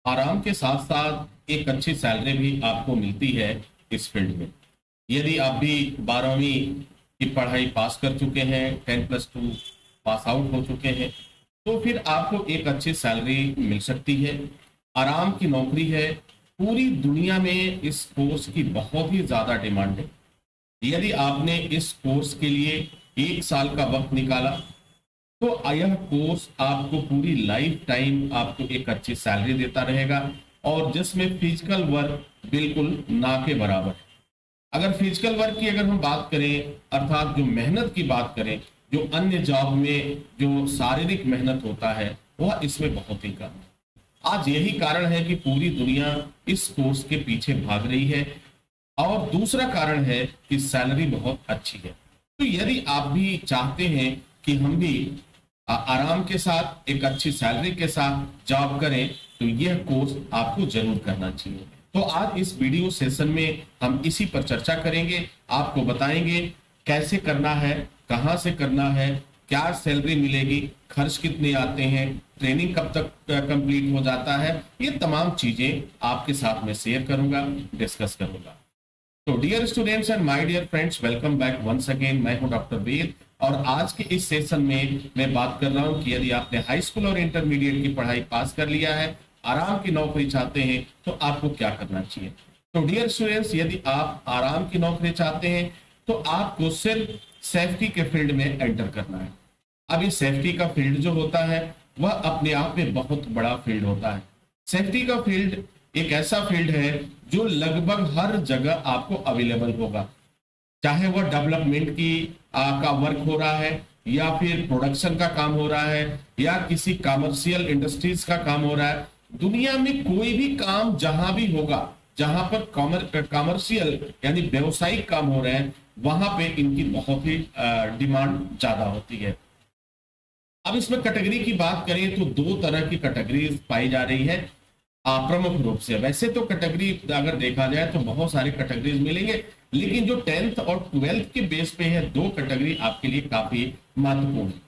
आराम के साथ साथ एक अच्छी सैलरी भी आपको मिलती है इस फील्ड में। यदि आप भी 12वीं की पढ़ाई पास कर चुके हैं, 10+2 पास आउट हो चुके हैं, तो फिर आपको एक अच्छी सैलरी मिल सकती है। आराम की नौकरी है। पूरी दुनिया में इस कोर्स की बहुत ही ज़्यादा डिमांड है। यदि आपने इस कोर्स के लिए 1 साल का वक्त निकाला तो यह कोर्स आपको पूरी लाइफ टाइम आपको एक अच्छी सैलरी देता रहेगा, और जिसमें फिजिकल वर्क बिल्कुल ना के बराबर है। अगर फिजिकल वर्क की अगर हम बात करें, अर्थात जो मेहनत की बात करें, जो अन्य जॉब में जो शारीरिक मेहनत होता है वह इसमें बहुत ही कम है। आज यही कारण है कि पूरी दुनिया इस कोर्स के पीछे भाग रही है, और दूसरा कारण है कि सैलरी बहुत अच्छी है। तो यदि आप भी चाहते हैं कि हम भी आराम के साथ एक अच्छी सैलरी के साथ जॉब करें, तो यह कोर्स आपको जरूर करना चाहिए। तो आज इस वीडियो सेशन में हम इसी पर चर्चा करेंगे। आपको बताएंगे कैसे करना है, कहां से करना है, क्या सैलरी मिलेगी, खर्च कितने आते हैं, ट्रेनिंग कब तक कंप्लीट हो जाता है, ये तमाम चीजें आपके साथ में शेयर करूंगा, डिस्कस करूंगा। तो dear students and my dear friends, welcome back once again. मैं हूं डॉक्टर वेद, और आज के इस सेशन में मैं बात कर रहा हूं कि यदि आपने हाई स्कूल और इंटरमीडिएट की पढ़ाई पास कर लिया है, आराम की नौकरी चाहते हैं, तो आपको क्या करना चाहिए। तो डियर स्टूडेंट्स, यदि आप आराम की नौकरी चाहते हैं तो आपको सिर्फ सेफ्टी के फील्ड में एंटर करना है। अब ये सेफ्टी का फील्ड जो होता है वह अपने आप में बहुत बड़ा फील्ड होता है। सेफ्टी का फील्ड एक ऐसा फील्ड है जो लगभग हर जगह आपको अवेलेबल होगा, चाहे वह डेवलपमेंट की का वर्क हो रहा है, या फिर प्रोडक्शन का काम हो रहा है, या किसी कमर्शियल इंडस्ट्रीज का काम हो रहा है। दुनिया में कोई भी काम जहां भी होगा, जहां पर कमर्शियल यानी व्यवसायिक काम हो रहे हैं, वहां पे इनकी बहुत ही डिमांड ज्यादा होती है। अब इसमें कैटेगरी की बात करें तो 2 तरह की कैटेगरीज पाई जा रही है प्रमुख रूप से। वैसे तो कैटेगरी अगर देखा जाए तो बहुत सारी कैटेगरीज मिलेंगे, लेकिन जो 10th और 12th के बेस पे है, 2 कैटेगरी आपके लिए काफी महत्वपूर्ण है।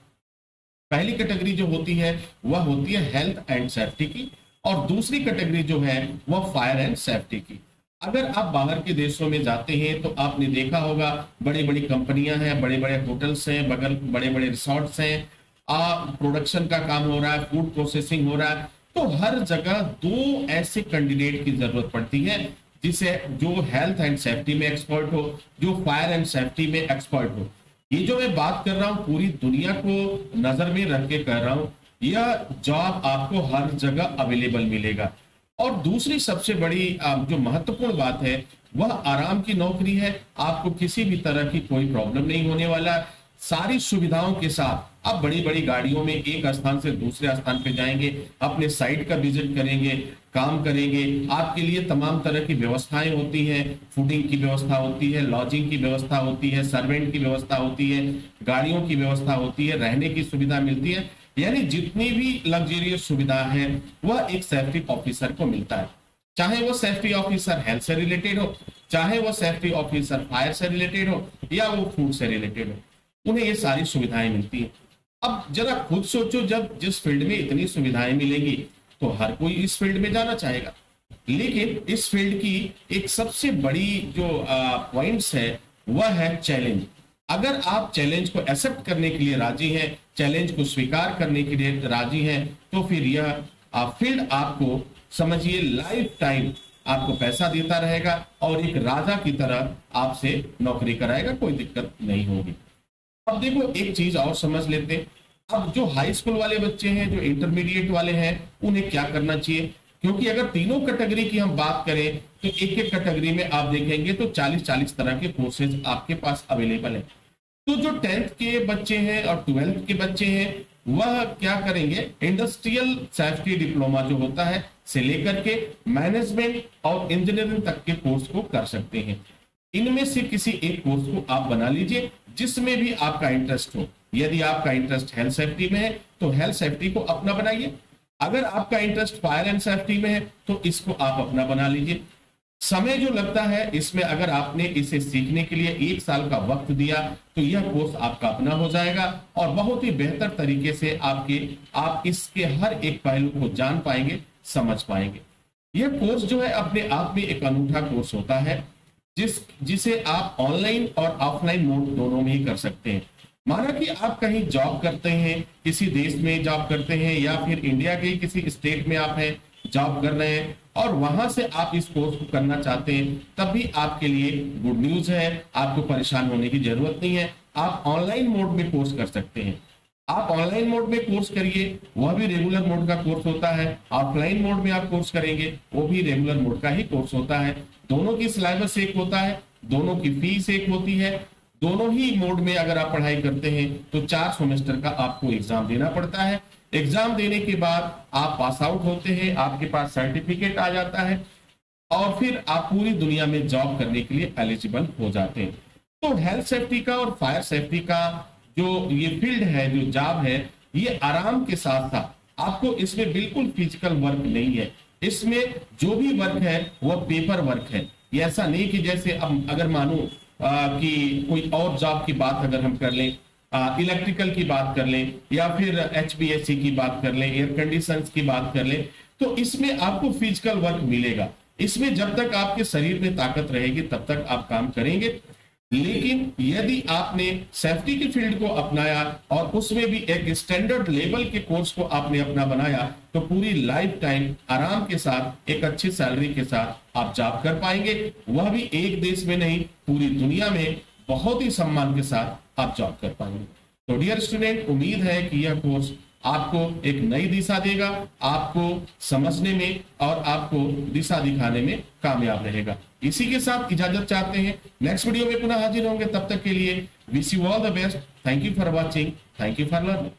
पहली कैटेगरी जो होती है वह होती है हेल्थ एंड सेफ्टी की, और दूसरी कैटेगरी जो है वह फायर एंड सेफ्टी की। अगर आप बाहर के देशों में जाते हैं तो आपने देखा होगा बड़ी बड़ी कंपनियां हैं, बड़े बड़े होटल्स हैं, बगल बड़े बड़े रिसोर्ट्स हैं, प्रोडक्शन का काम हो रहा है, फूड प्रोसेसिंग हो रहा है। तो हर जगह 2 ऐसे कैंडिडेट की जरूरत पड़ती है, जिसे जो हेल्थ एंड सेफ्टी में एक्सपर्ट हो, जो फायर एंड सेफ्टी में एक्सपर्ट हो। ये जो मैं बात कर रहा हूं पूरी दुनिया को नजर में रख के कर रहा हूं, यह जॉब आपको हर जगह अवेलेबल मिलेगा। और दूसरी सबसे बड़ी जो महत्वपूर्ण बात है वह आराम की नौकरी है। आपको किसी भी तरह की कोई प्रॉब्लम नहीं होने वाला। सारी सुविधाओं के साथ आप बड़ी बड़ी गाड़ियों में एक स्थान से दूसरे स्थान पे जाएंगे, अपने साइट का विजिट करेंगे, काम करेंगे। आपके लिए तमाम तरह की व्यवस्थाएं होती हैं, फूडिंग की व्यवस्था होती है, लॉजिंग की व्यवस्था होती है, सर्वेंट की व्यवस्था होती है, गाड़ियों की व्यवस्था होती है, रहने की सुविधा मिलती है। यानी जितनी भी लग्जरियस सुविधा है वह एक सेफ्टी ऑफिसर को मिलता है। चाहे वो सेफ्टी ऑफिसर हेल्थ से रिलेटेड हो, चाहे वो सेफ्टी ऑफिसर फायर से रिलेटेड हो, या वो फूड से रिलेटेड हो, उन्हें ये सारी सुविधाएं मिलती हैं। अब जरा खुद सोचो, जब जिस फील्ड में इतनी सुविधाएं मिलेंगी तो हर कोई इस फील्ड में जाना चाहेगा। लेकिन इस फील्ड की एक सबसे बड़ी जो पॉइंट्स है वह है चैलेंज। अगर आप चैलेंज को एक्सेप्ट करने के लिए राजी हैं, चैलेंज को स्वीकार करने के लिए राजी हैं, तो फिर यह फील्ड आपको समझिए लाइफ टाइम आपको पैसा देता रहेगा, और एक राजा की तरह आपसे नौकरी कराएगा, कोई दिक्कत नहीं होगी। अब देखो एक चीज और समझ लेते हैं। अब जो हाई स्कूल वाले बच्चे हैं, जो इंटरमीडिएट वाले हैं, उन्हें क्या करना चाहिए, क्योंकि अगर तीनों कैटेगरी की हम बात करें तो एक एक कैटेगरी में आप देखेंगे तो 40-40 तरह के कोर्सेज आपके पास अवेलेबल है। तो जो 10th के बच्चे हैं और 12th के बच्चे हैं वह क्या करेंगे, इंडस्ट्रियल सेफ्टी डिप्लोमा जो होता है से लेकर के मैनेजमेंट और इंजीनियरिंग तक के कोर्स को कर सकते हैं। इनमें से किसी एक कोर्स को आप बना लीजिए जिसमें भी आपका इंटरेस्ट हो। यदि आपका इंटरेस्ट हेल्थ सेफ्टी में है तो हेल्थ सेफ्टी को अपना बनाइए। अगर आपका इंटरेस्ट फायर एंड सेफ्टी में है तो इसको आप अपना बना लीजिए। समय जो लगता है इसमें, अगर आपने इसे सीखने के लिए 1 साल का वक्त दिया तो यह कोर्स आपका अपना हो जाएगा, और बहुत ही बेहतर तरीके से आप इसके हर एक पहलू को जान पाएंगे, समझ पाएंगे। यह कोर्स जो है अपने आप में एक अनूठा कोर्स होता है, जिसे आप ऑनलाइन और ऑफलाइन मोड दोनों में ही कर सकते हैं। माना कि आप कहीं जॉब करते हैं, किसी देश में जॉब करते हैं, या फिर इंडिया के किसी स्टेट में आप हैं, जॉब कर रहे हैं, और वहां से आप इस कोर्स को करना चाहते हैं, तब भी आपके लिए गुड न्यूज है, आपको परेशान होने की जरूरत नहीं है। आप ऑनलाइन मोड में कोर्स कर सकते हैं। आप ऑनलाइन मोड में कोर्स करिए, वह भी रेगुलर मोड का कोर्स होता है। ऑफलाइन मोड में आप कोर्स करेंगे, वो भी रेगुलर मोड का ही कोर्स होता है। दोनों की सिलेबस एक होता है, दोनों की फीस एक होती है। दोनों ही मोड में अगर आप पढ़ाई करते हैं तो 4 सेमेस्टर का आपको एग्जाम देना पड़ता है। एग्जाम देने के बाद आप पास आउट होते हैं, आपके पास सर्टिफिकेट आ जाता है, और फिर आप पूरी दुनिया में जॉब करने के लिए एलिजिबल हो जाते हैं। तो हेल्थ सेफ्टी का और फायर सेफ्टी का जो ये फील्ड है, जो जॉब है, ये आराम के साथ साथ आपको इसमें बिल्कुल फिजिकल वर्क नहीं है। इसमें जो भी वर्क है वह पेपर वर्क है। ये ऐसा नहीं कि जैसे अब अगर मानो कि कोई और जॉब की बात अगर हम कर लें, इलेक्ट्रिकल की बात कर लें, या फिर HVAC की बात कर लें, एयर कंडीशंस की बात कर लें, तो इसमें आपको फिजिकल वर्क मिलेगा। इसमें जब तक आपके शरीर में ताकत रहेगी तब तक आप काम करेंगे। लेकिन यदि आपने सेफ्टी की फील्ड को अपनाया और उसमें भी एक स्टैंडर्ड लेवल के कोर्स को आपने अपना बनाया, तो पूरी लाइफ टाइम आराम के साथ एक अच्छी सैलरी के साथ आप जॉब कर पाएंगे। वह भी एक देश में नहीं, पूरी दुनिया में बहुत ही सम्मान के साथ आप जॉब कर पाएंगे। तो डियर स्टूडेंट, उम्मीद है कि यह कोर्स आपको एक नई दिशा देगा, आपको समझने में और आपको दिशा दिखाने में कामयाब रहेगा। इसी के साथ इजाजत चाहते हैं, नेक्स्ट वीडियो में पुनः हाजिर होंगे। तब तक के लिए wish you all the best. Thank you for watching, thank you for learning.